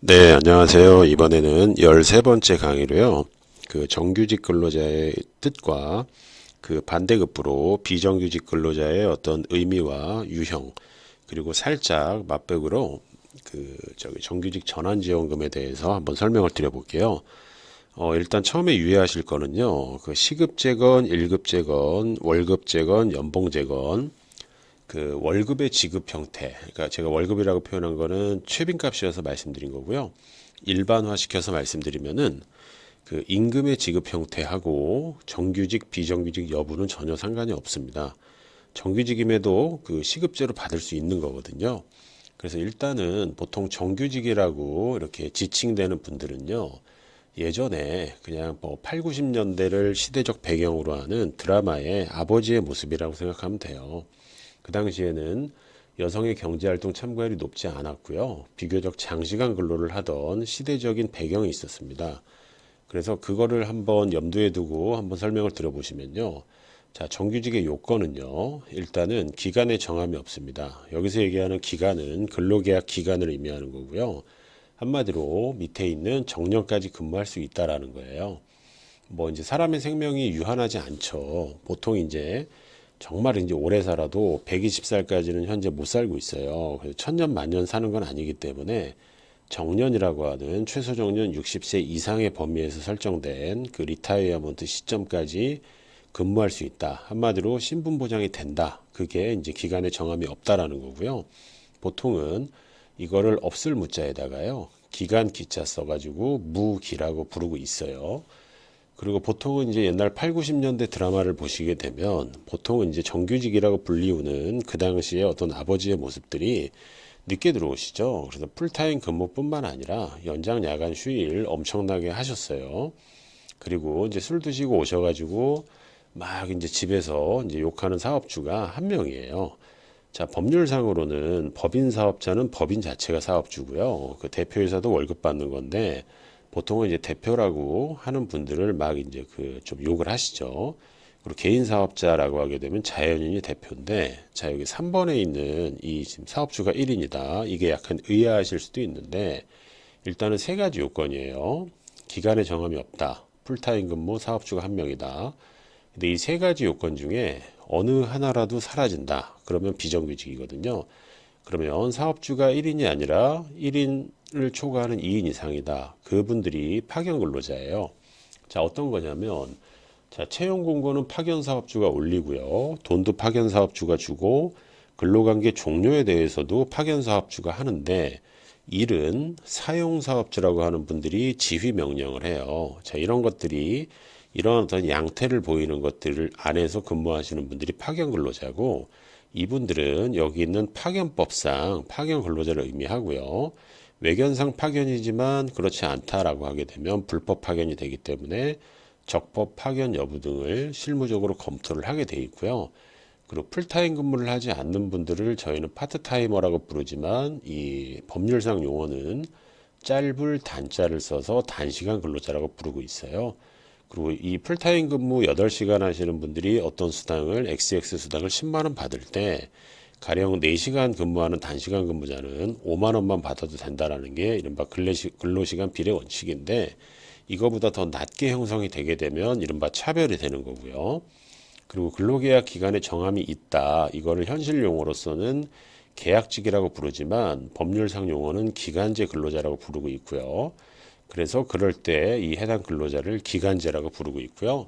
네, 안녕하세요. 이번에는 13번째 강의로요. 그 정규직 근로자의 뜻과 그 반대급부로 비정규직 근로자의 어떤 의미와 유형, 그리고 살짝 맛백으로 정규직 전환지원금에 대해서 한번 설명을 드려볼게요. 일단 처음에 유의하실 거는요. 그 시급재건, 일급재건, 월급재건, 연봉재건, 그 월급의 지급 형태, 그러니까 제가 월급이라고 표현한 거는 최빈값이어서 말씀드린 거고요. 일반화시켜서 말씀드리면은 그 임금의 지급 형태하고 정규직, 비정규직 여부는 전혀 상관이 없습니다. 정규직임에도 그 시급제로 받을 수 있는 거거든요. 그래서 일단은 보통 정규직이라고 이렇게 지칭되는 분들은요. 예전에 그냥 뭐 8, 90년대를 시대적 배경으로 하는 드라마의 아버지의 모습이라고 생각하면 돼요. 그 당시에는 여성의 경제활동 참가율이 높지 않았고요. 비교적 장시간 근로를 하던 시대적인 배경이 있었습니다. 그래서 그거를 한번 염두에 두고 한번 설명을 들어보시면요. 자, 정규직의 요건은요. 일단은 기간의 정함이 없습니다. 여기서 얘기하는 기간은 근로계약 기간을 의미하는 거고요. 한마디로 밑에 있는 정년까지 근무할 수 있다라는 거예요. 뭐 이제 사람의 생명이 유한하지 않죠. 보통 이제 정말 이제 오래 살아도 120살까지는 현재 못 살고 있어요. 그래서 천년 만년 사는 건 아니기 때문에 정년이라고 하는 최소 정년 60세 이상의 범위에서 설정된 그 리타이어먼트 시점까지 근무할 수 있다. 한마디로 신분 보장이 된다. 그게 이제 기간의 정함이 없다라는 거고요. 보통은 이거를 없을 무자에다가요. 기간 기자 써가지고 무기라고 부르고 있어요. 그리고 보통은 이제 옛날 8, 90년대 드라마를 보시게 되면 보통은 이제 정규직이라고 불리우는 그 당시에 어떤 아버지의 모습들이 늦게 들어오시죠. 그래서 풀타임 근무뿐만 아니라 연장 야간 휴일 엄청나게 하셨어요. 그리고 이제 술 드시고 오셔가지고 막 이제 집에서 이제 욕하는 사업주가 한 명이에요. 자, 법률상으로는 법인 사업자는 법인 자체가 사업주고요. 그 대표이사도 월급 받는 건데 보통은 이제 대표라고 하는 분들을 막 이제 그 좀 욕을 하시죠. 그리고 개인 사업자라고 하게 되면 자연인이 대표인데, 자, 여기 3번에 있는 이 지금 사업주가 1인이다. 이게 약간 의아하실 수도 있는데, 일단은 세 가지 요건이에요. 기간의 정함이 없다. 풀타임 근무 사업주가 한 명이다. 근데 이 세 가지 요건 중에 어느 하나라도 사라진다. 그러면 비정규직이거든요. 그러면 사업주가 1인이 아니라 1인을 초과하는 2인 이상이다. 그분들이 파견 근로자예요. 자, 어떤 거냐면, 자, 채용 공고는 파견 사업주가 올리고요. 돈도 파견 사업주가 주고, 근로관계 종료에 대해서도 파견 사업주가 하는데, 일은 사용 사업주라고 하는 분들이 지휘 명령을 해요. 자, 이런 것들이 이런 어떤 양태를 보이는 것들을 안에서 근무하시는 분들이 파견 근로자고, 이분들은 여기 있는 파견법상 파견 근로자를 의미하고요. 외견상 파견이지만 그렇지 않다라고 하게 되면 불법 파견이 되기 때문에 적법 파견 여부 등을 실무적으로 검토를 하게 돼 있고요. 그리고 풀타임 근무를 하지 않는 분들을 저희는 파트타이머라고 부르지만 이 법률상 용어는 짤불 단자를 써서 단시간 근로자라고 부르고 있어요. 그리고 이 풀타임 근무 8시간 하시는 분들이 어떤 수당을 XX 수당을 10만 원 받을 때 가령 4시간 근무하는 단시간 근무자는 5만 원만 받아도 된다라는 게 이른바 근로시간 비례 원칙인데 이거보다 더 낮게 형성이 되게 되면 이른바 차별이 되는 거고요. 그리고 근로계약 기간에 정함이 있다. 이거를 현실 용어로서는 계약직이라고 부르지만 법률상 용어는 기간제 근로자라고 부르고 있고요. 그래서 그럴 때 이 해당 근로자를 기간제라고 부르고 있고요.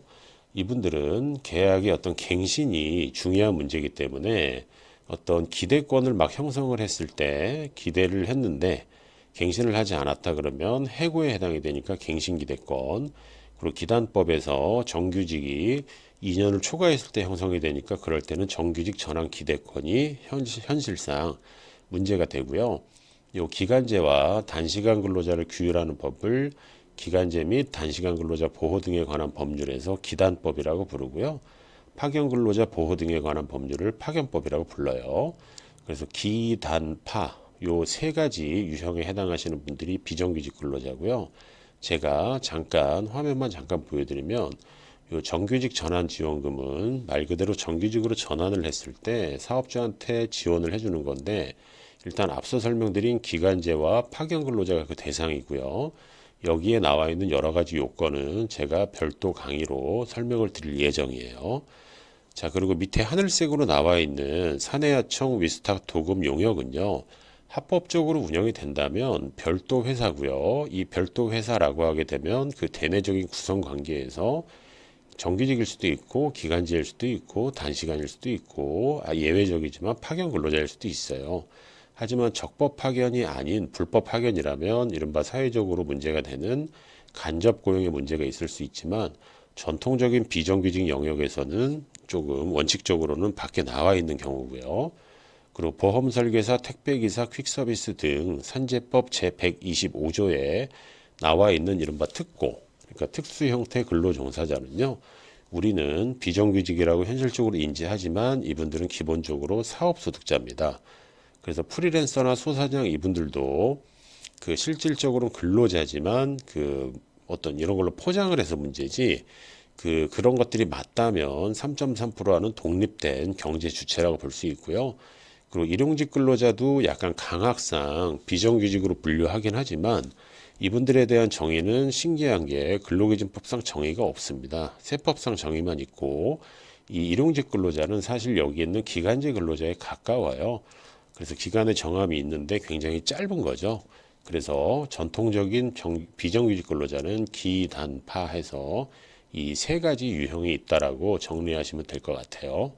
이분들은 계약의 어떤 갱신이 중요한 문제이기 때문에 어떤 기대권을 막 형성을 했을 때 기대를 했는데 갱신을 하지 않았다 그러면 해고에 해당이 되니까 갱신기대권, 그리고 기단법에서 정규직이 2년을 초과했을 때 형성이 되니까 그럴 때는 정규직 전환 기대권이 현실상 문제가 되고요. 요 기간제와 단시간 근로자를 규율하는 법을 기간제 및 단시간 근로자 보호 등에 관한 법률에서 기단법이라고 부르고요. 파견 근로자 보호 등에 관한 법률을 파견법이라고 불러요. 그래서 기단파 요 세 가지 유형에 해당하시는 분들이 비정규직 근로자고요. 제가 잠깐 화면만 잠깐 보여드리면 요 정규직 전환 지원금은 말 그대로 정규직으로 전환을 했을 때 사업주한테 지원을 해주는 건데 일단 앞서 설명드린 기간제와 파견 근로자가 그 대상이고요. 여기에 나와 있는 여러 가지 요건은 제가 별도 강의로 설명을 드릴 예정이에요. 자, 그리고 밑에 하늘색으로 나와 있는 사내하청 위스탁 도급 용역은요, 합법적으로 운영이 된다면 별도 회사고요. 이 별도 회사라고 하게 되면 그 대내적인 구성 관계에서 정규직일 수도 있고 기간제일 수도 있고 단시간일 수도 있고 예외적이지만 파견 근로자일 수도 있어요. 하지만 적법 파견이 아닌 불법 파견이라면 이른바 사회적으로 문제가 되는 간접 고용의 문제가 있을 수 있지만 전통적인 비정규직 영역에서는 조금 원칙적으로는 밖에 나와 있는 경우고요. 그리고 보험 설계사, 택배기사, 퀵서비스 등 산재법 제125조에 나와 있는 이른바 특고, 그러니까 특수 형태 근로 종사자는요. 우리는 비정규직이라고 현실적으로 인지하지만 이분들은 기본적으로 사업소득자입니다. 그래서 프리랜서나 소사장 이분들도 그 실질적으로는 근로자지만 그 어떤 이런 걸로 포장을 해서 문제지 그런 것들이 맞다면 3.3%와는 독립된 경제 주체라고 볼 수 있고요. 그리고 일용직 근로자도 약간 강학상 비정규직으로 분류하긴 하지만 이분들에 대한 정의는 신기한 게 근로기준법상 정의가 없습니다. 세법상 정의만 있고 이 일용직 근로자는 사실 여기 있는 기간제 근로자에 가까워요. 그래서 기간의 정함이 있는데 굉장히 짧은 거죠. 그래서 전통적인 비정규직 근로자는 기단파해서 이 세 가지 유형이 있다라고 정리하시면 될 것 같아요.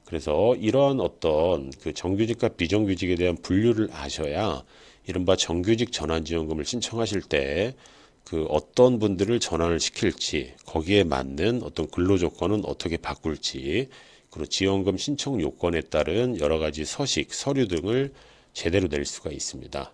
그래서 이러한 어떤 그 정규직과 비정규직에 대한 분류를 아셔야 이른바 정규직 전환지원금을 신청하실 때 그 어떤 분들을 전환을 시킬지 거기에 맞는 어떤 근로조건은 어떻게 바꿀지 그리고 지원금 신청 요건에 따른 여러 가지 서식, 서류 등을 제대로 낼 수가 있습니다.